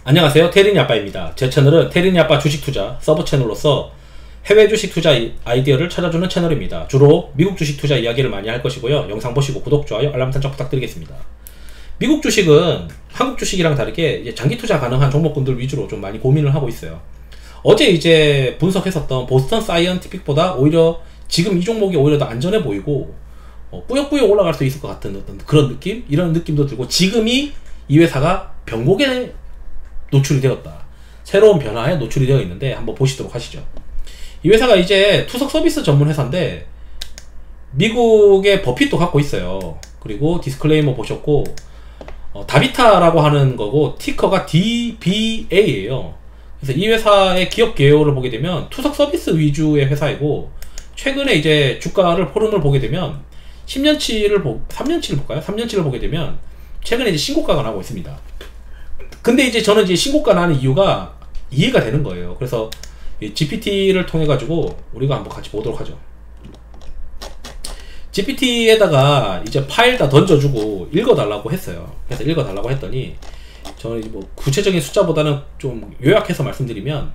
안녕하세요, 테린이 아빠입니다. 제 채널은 테린이 아빠 주식투자 서브 채널로서 해외 주식 투자 아이디어를 찾아주는 채널입니다. 주로 미국 주식 투자 이야기를 많이 할 것이고요. 영상 보시고 구독, 좋아요, 알람 설정 부탁드리겠습니다. 미국 주식은 한국 주식이랑 다르게 이제 장기 투자 가능한 종목군들 위주로 좀 많이 고민을 하고 있어요. 어제 이제 분석했었던 보스턴 사이언티픽보다 오히려 지금 이 종목이 오히려 더 안전해 보이고 뿌역뿌역 올라갈 수 있을 것 같은 어떤 그런 느낌? 이런 느낌도 들고, 지금이 이 회사가 변곡에 노출이 되었다, 새로운 변화에 노출이 되어 있는데 한번 보시도록 하시죠. 이 회사가 이제 투석 서비스 전문 회사인데 미국의 버핏도 갖고 있어요. 그리고 디스클레이머 보셨고, 다비타라고 하는 거고 티커가 DBA예요. 그래서 이 회사의 기업 개요를 보게 되면 투석 서비스 위주의 회사이고, 최근에 이제 주가를 흐름을 보게 되면 10년치를 3년치를 볼까요? 3년치를 보게 되면 최근에 이제 신고가가 나고 있습니다. 근데 이제 저는 이제 신고가 나는 이유가 이해가 되는 거예요. 그래서 이 GPT를 통해 가지고 우리가 한번 같이 보도록 하죠. GPT에다가 이제 파일 다 던져주고 읽어달라고 했어요. 그래서 읽어달라고 했더니 저는 이제 뭐 구체적인 숫자보다는 좀 요약해서 말씀드리면,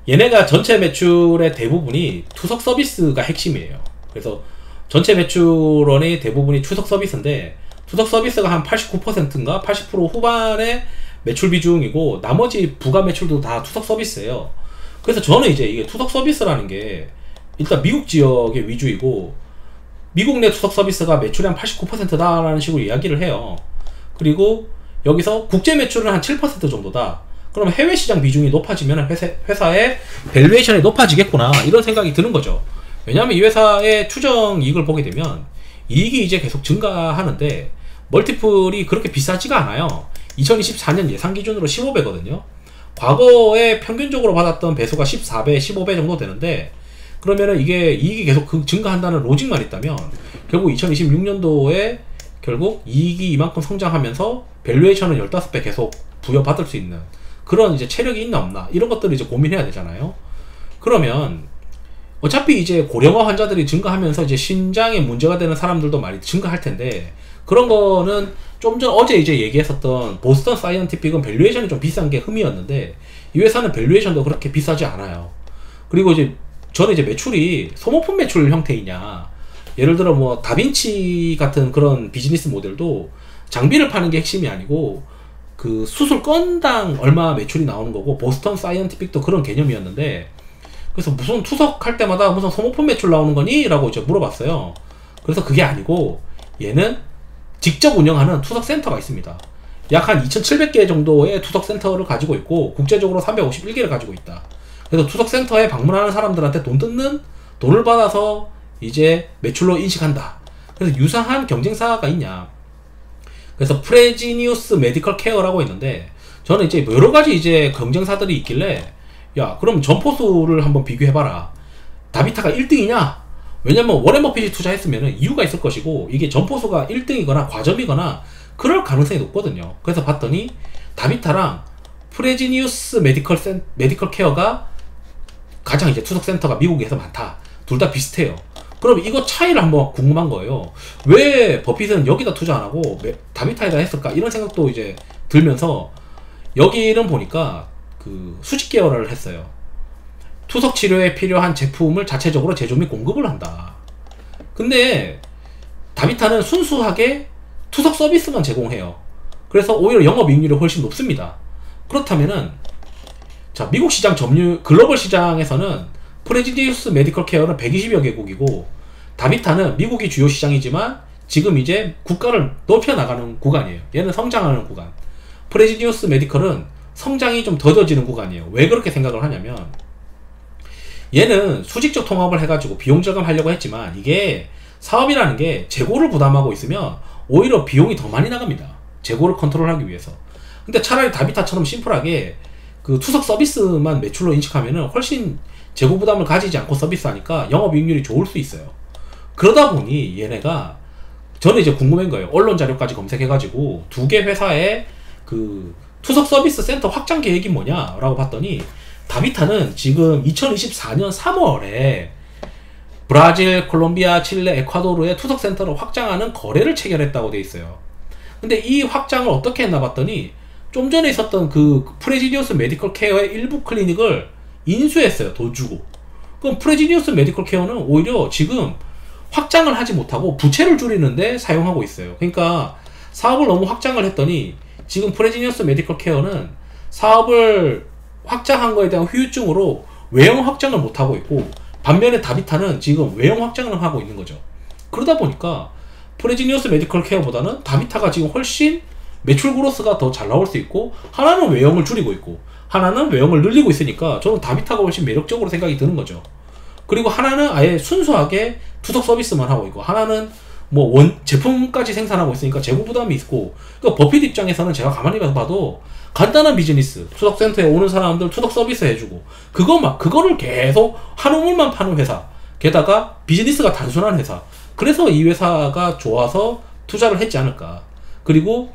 얘네가 전체 매출의 대부분이 투석 서비스가 핵심이에요. 그래서 전체 매출원의 대부분이 투석 서비스인데, 투석 서비스가 한 89%인가 80% 후반의 매출 비중이고, 나머지 부가 매출도 다 투석 서비스예요. 그래서 저는 이제 이게 투석 서비스라는 게 일단 미국 지역의 위주이고, 미국 내 투석 서비스가 매출의 한 89%다 라는 식으로 이야기를 해요. 그리고 여기서 국제 매출은 한 7% 정도다. 그러면 해외 시장 비중이 높아지면 회사의 밸류에이션이 높아지겠구나, 이런 생각이 드는 거죠. 왜냐하면 이 회사의 추정 이익을 보게 되면 이익이 이제 계속 증가하는데 멀티플이 그렇게 비싸지가 않아요. 2024년 예상 기준으로 15배거든요. 과거에 평균적으로 받았던 배수가 14배, 15배 정도 되는데, 그러면은 이게 이익이 계속 증가한다는 로직만 있다면 결국 2026년도에 결국 이익이 이만큼 성장하면서 밸류에이션은 15배 계속 부여받을 수 있는 그런 이제 체력이 있나 없나, 이런 것들을 이제 고민해야 되잖아요. 그러면 어차피 이제 고령화 환자들이 증가하면서 이제 신장에 문제가 되는 사람들도 많이 증가할 텐데, 그런 거는 좀 전 어제 이제 얘기했었던 보스턴 사이언티픽은 밸류에이션이 좀 비싼 게 흠이었는데, 이 회사는 밸류에이션도 그렇게 비싸지 않아요. 그리고 이제 저는 이제 매출이 소모품 매출 형태이냐, 예를 들어 뭐 다빈치 같은 그런 비즈니스 모델도 장비를 파는 게 핵심이 아니고 그 수술 건당 얼마 매출이 나오는 거고, 보스턴 사이언티픽도 그런 개념이었는데, 그래서 무슨 투석할 때마다 무슨 소모품 매출 나오는 거니? 라고 이제 물어봤어요. 그래서 그게 아니고 얘는 직접 운영하는 투석 센터가 있습니다. 약 한 2,700개 정도의 투석 센터를 가지고 있고, 국제적으로 351개를 가지고 있다. 그래서 투석 센터에 방문하는 사람들한테 돈을 받아서 이제 매출로 인식한다. 그래서 유사한 경쟁사가 있냐. 그래서 프레지니우스 메디컬 케어라고 있는데, 저는 이제 여러 가지 이제 경쟁사들이 있길래, 야, 그럼 점포수를 한번 비교해봐라. 다비타가 1등이냐? 왜냐면 워렌 버핏이 투자했으면 이유가 있을 것이고, 이게 점포수가 1등이거나 과점이거나 그럴 가능성이 높거든요. 그래서 봤더니 다비타랑 프레지니우스 메디컬 케어가 가장 이제 투석 센터가 미국에서 많다. 둘 다 비슷해요. 그럼 이거 차이를 한번 궁금한 거예요. 왜 버핏은 여기다 투자 안 하고 다비타에다 했을까? 이런 생각도 이제 들면서, 여기는 보니까 그 수직 계열을 했어요. 투석 치료에 필요한 제품을 자체적으로 제조 및 공급을 한다. 근데 다비타는 순수하게 투석 서비스만 제공해요. 그래서 오히려 영업이익률이 훨씬 높습니다. 그렇다면은, 자, 미국 시장 점유율, 글로벌 시장에서는 프레지니우스 메디컬 케어는 120여 개국이고, 다비타는 미국이 주요 시장이지만 지금 이제 국가를 높여나가는 구간이에요. 얘는 성장하는 구간. 프레지니우스 메디컬은 성장이 좀 더뎌지는 구간이에요. 왜 그렇게 생각을 하냐면, 얘는 수직적 통합을 해가지고 비용 절감하려고 했지만, 이게 사업이라는 게 재고를 부담하고 있으면 오히려 비용이 더 많이 나갑니다. 재고를 컨트롤하기 위해서. 근데 차라리 다비타처럼 심플하게 그 투석 서비스만 매출로 인식하면은 훨씬 재고 부담을 가지지 않고 서비스하니까 영업이익률이 좋을 수 있어요. 그러다 보니 얘네가, 저는 이제 궁금한 거예요. 언론 자료까지 검색해가지고 두 개 회사의 그 투석 서비스 센터 확장 계획이 뭐냐 라고 봤더니, 다비타는 지금 2024년 3월에 브라질, 콜롬비아, 칠레, 에콰도르의 투석 센터를 확장하는 거래를 체결했다고 돼 있어요. 근데 이 확장을 어떻게 했나 봤더니 좀 전에 있었던 그 프레지니어스 메디컬 케어의 일부 클리닉을 인수했어요. 돈 주고. 그럼 프레지니어스 메디컬 케어는 오히려 지금 확장을 하지 못하고 부채를 줄이는데 사용하고 있어요. 그러니까 사업을 너무 확장을 했더니 지금 프레지니어스 메디컬 케어는 사업을 확장한 거에 대한 후유증으로 외형 확장을 못하고 있고, 반면에 다비타는 지금 외형 확장을 하고 있는 거죠. 그러다 보니까 프레지니어스 메디컬 케어보다는 다비타가 지금 훨씬 매출 그로스가 더 잘 나올 수 있고, 하나는 외형을 줄이고 있고 하나는 외형을 늘리고 있으니까 저는 다비타가 훨씬 매력적으로 생각이 드는 거죠. 그리고 하나는 아예 순수하게 투석 서비스만 하고 있고, 하나는 뭐 제품까지 생산하고 있으니까 재고 부담이 있고, 그러니까 버핏 입장에서는 제가 가만히 봐도 간단한 비즈니스, 투석 센터에 오는 사람들 투석 서비스 해주고, 그거를 계속 한 우물만 파는 회사, 게다가 비즈니스가 단순한 회사, 그래서 이 회사가 좋아서 투자를 했지 않을까. 그리고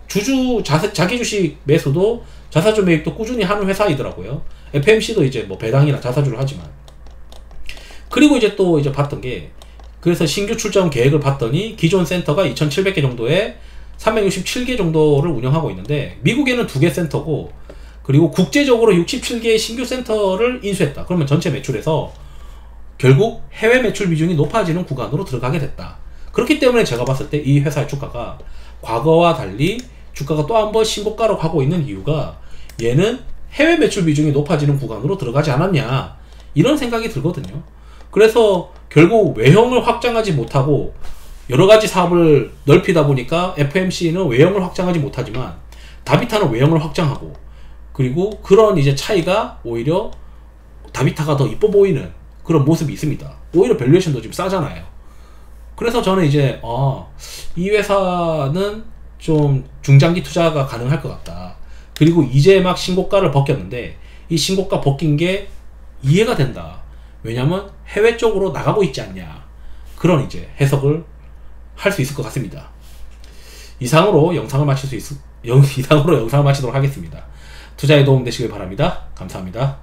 자기 주식 매수도 자사주 매입도 꾸준히 하는 회사이더라고요. FMC도 이제 뭐 배당이나 자사주를 하지만. 그리고 이제 또 이제 봤던 게, 그래서 신규 출자원 계획을 봤더니 기존 센터가 2,700개 정도에 367개 정도를 운영하고 있는데, 미국에는 2개 센터고, 그리고 국제적으로 67개의 신규 센터를 인수했다. 그러면 전체 매출에서 결국 해외 매출 비중이 높아지는 구간으로 들어가게 됐다. 그렇기 때문에 제가 봤을 때 이 회사의 주가가 과거와 달리 주가가 또 한 번 신고가로 가고 있는 이유가, 얘는 해외 매출 비중이 높아지는 구간으로 들어가지 않았냐, 이런 생각이 들거든요. 그래서 결국 외형을 확장하지 못하고 여러가지 사업을 넓히다 보니까 FMC는 외형을 확장하지 못하지만 다비타는 외형을 확장하고, 그리고 그런 이제 차이가 오히려 다비타가 더 이뻐 보이는 그런 모습이 있습니다. 오히려 밸류에이션도 지금 싸잖아요. 그래서 저는 이제 이 회사는 좀 중장기 투자가 가능할 것 같다. 그리고 이제 막 신고가를 벗겼는데 이 신고가 벗긴 게 이해가 된다. 왜냐면 해외 쪽으로 나가고 있지 않냐, 그런 이제 해석을 할 수 있을 것 같습니다. 이상으로 영상을 마치도록 하겠습니다. 투자에 도움 되시길 바랍니다. 감사합니다.